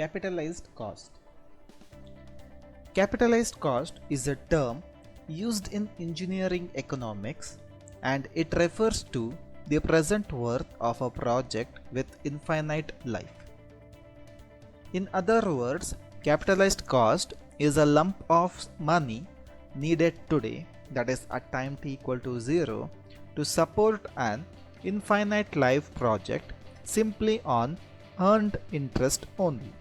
Capitalized cost. Capitalized cost is a term used in engineering economics, and it refers to the present worth of a project with infinite life. In other words, capitalized cost is a lump of money needed today, that is at time t equal to 0, to support an infinite life project simply on earned interest only.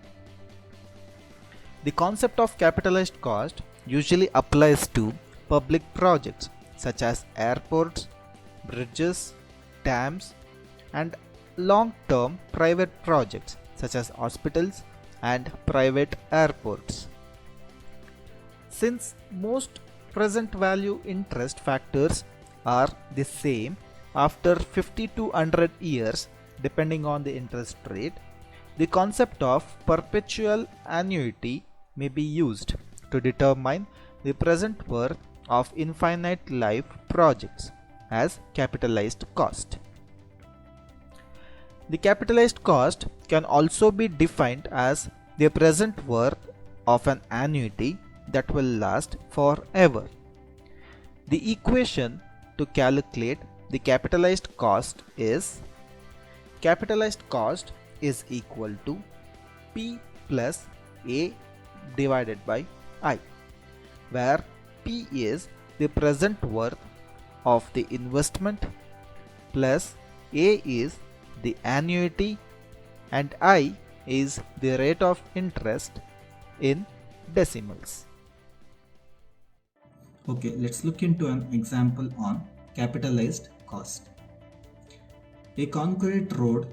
The concept of capitalized cost usually applies to public projects such as airports, bridges, dams, and long-term private projects such as hospitals and private airports. Since most present value interest factors are the same after 50 to 100 years depending on the interest rate, the concept of perpetual annuity may be used to determine the present worth of infinite life projects as capitalized cost. The capitalized cost can also be defined as the present worth of an annuity that will last forever. The equation to calculate the capitalized cost is capitalized cost is equal to P plus A divided by I, where P is the present worth of the investment plus A is the annuity and I is the rate of interest in decimals. Okay, let's look into an example on capitalized cost. A concrete road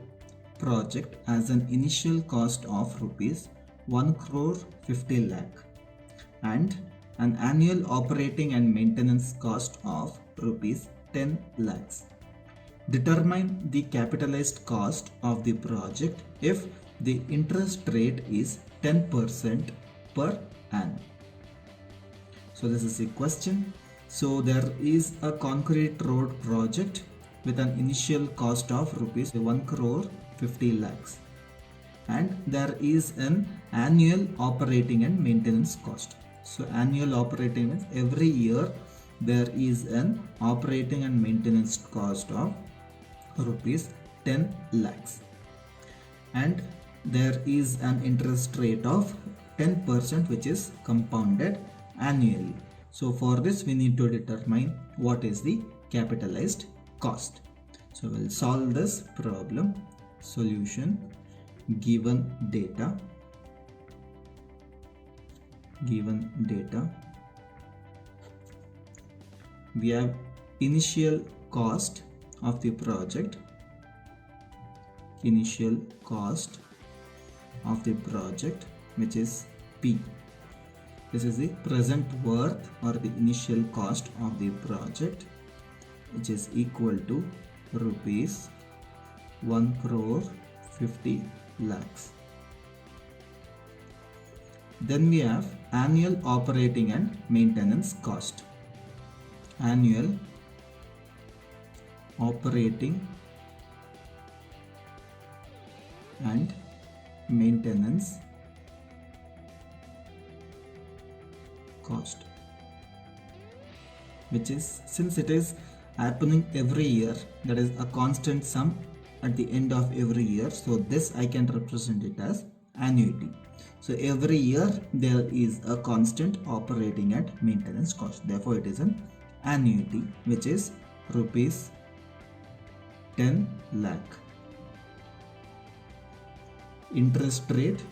project has an initial cost of rupees 1 crore 50 lakh and an annual operating and maintenance cost of rupees 10 lakhs. Determine the capitalized cost of the project if the interest rate is 10% per annum. So this is a question. So there is a concrete road project with an initial cost of rupees 1 crore 50 lakhs and there is an annual operating and maintenance cost. So annual operating means every year there is an operating and maintenance cost of rupees 10 lakhs and there is an interest rate of 10% which is compounded annually. So for this we need to determine what is the capitalized cost. So we'll solve this problem. Solution: given data we have initial cost of the project, which is P. This is the present worth or the initial cost of the project, which is equal to rupees 1 crore 50 lakhs. Then we have annual operating and maintenance cost. Annual operating and maintenance cost, which is, since it is happening every year, that is a constant sum at the end of every year, so this I can represent it as annuity. So every year there is a constant operating and maintenance cost, therefore it is an annuity, which is rupees 10 lakh. Interest rate,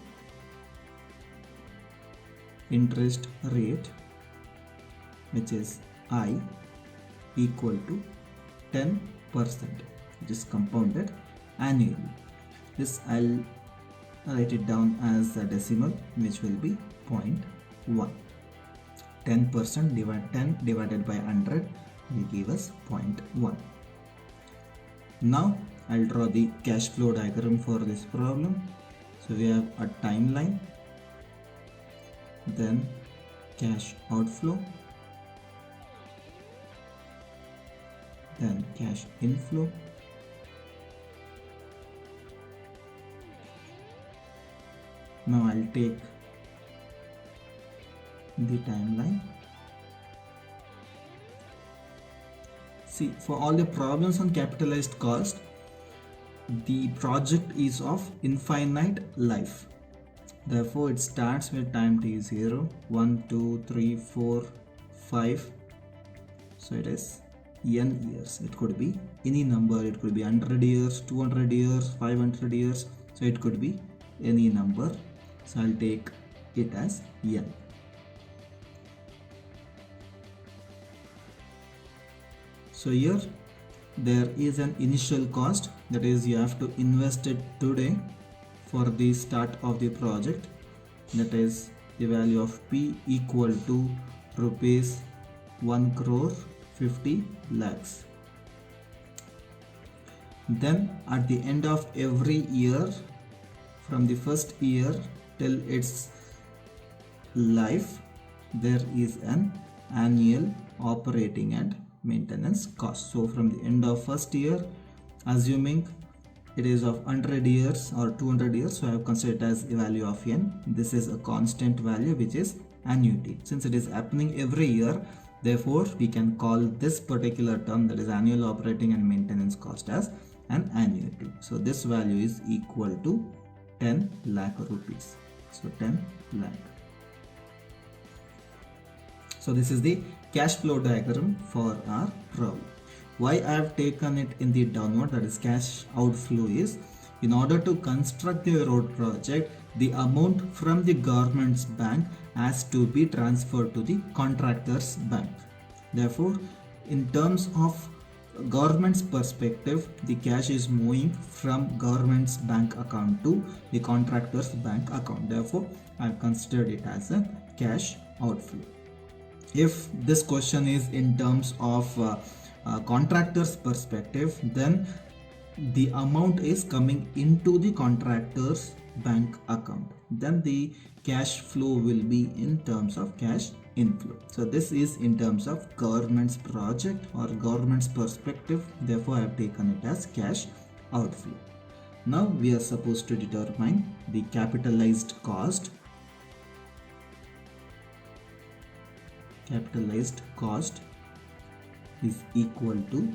which is I, equal to 10%, which is compounded annually. This I'll write it down as a decimal, which will be 0.1. 10 divided by 100 will give us 0.1. Now I'll draw the cash flow diagram for this problem. So we have a timeline, then cash outflow, then cash inflow, Now I'll take the timeline. See, for all the problems on capitalized cost, the project is of infinite life. Therefore, it starts with time t0, 1, 2, 3, 4, 5. So it is n years. It could be any number. It could be 100 years, 200 years, 500 years. So it could be any number. So I'll take it as n. So here there is an initial cost, that is you have to invest it today for the start of the project, that is the value of P equal to rupees 1 crore 50 lakhs. Then at the end of every year, from the first year till its life, there is an annual operating and maintenance cost. So from the end of first year, assuming it is of 100 years or 200 years, so I have considered it as a value of n. This is a constant value which is annuity. Since it is happening every year, therefore we can call this particular term, that is annual operating and maintenance cost, as an annuity. So this value is equal to 10 lakh rupees. So 10 lakh. So this is the cash flow diagram for our problem. Why I have taken it in the downward, that is cash outflow, is in order to construct the road project, the amount from the government's bank has to be transferred to the contractor's bank. Therefore, in terms of government's perspective, the cash is moving from government's bank account to the contractor's bank account. Therefore, I have considered it as a cash outflow. If this question is in terms of contractor's perspective, then the amount is coming into the contractor's bank account. Then the cash flow will be in terms of cash inflow. So this is in terms of government's project or government's perspective. Therefore, I have taken it as cash outflow. Now we are supposed to determine the capitalized cost. Capitalized cost is equal to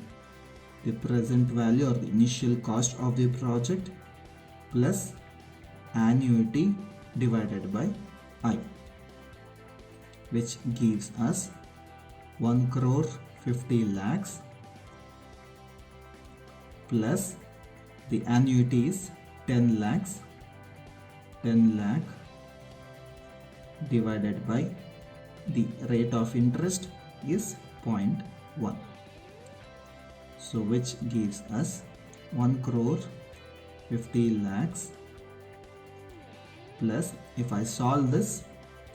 the present value or the initial cost of the project plus annuity divided by I, which gives us 1 crore 50 lakhs plus the annuity is 10 lakhs, 10 lakh divided by the rate of interest is 0.1. So which gives us 1 crore 50 lakhs plus, if I solve this,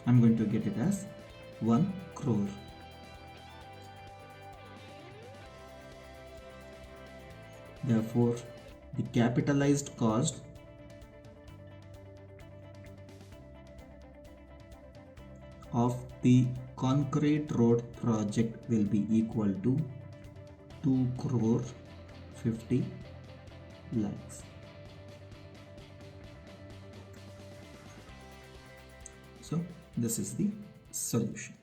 I'm going to get it as 1 crore. Therefore, the capitalized cost of the concrete road project will be equal to 2 crore 50 lakhs. So this is the solution.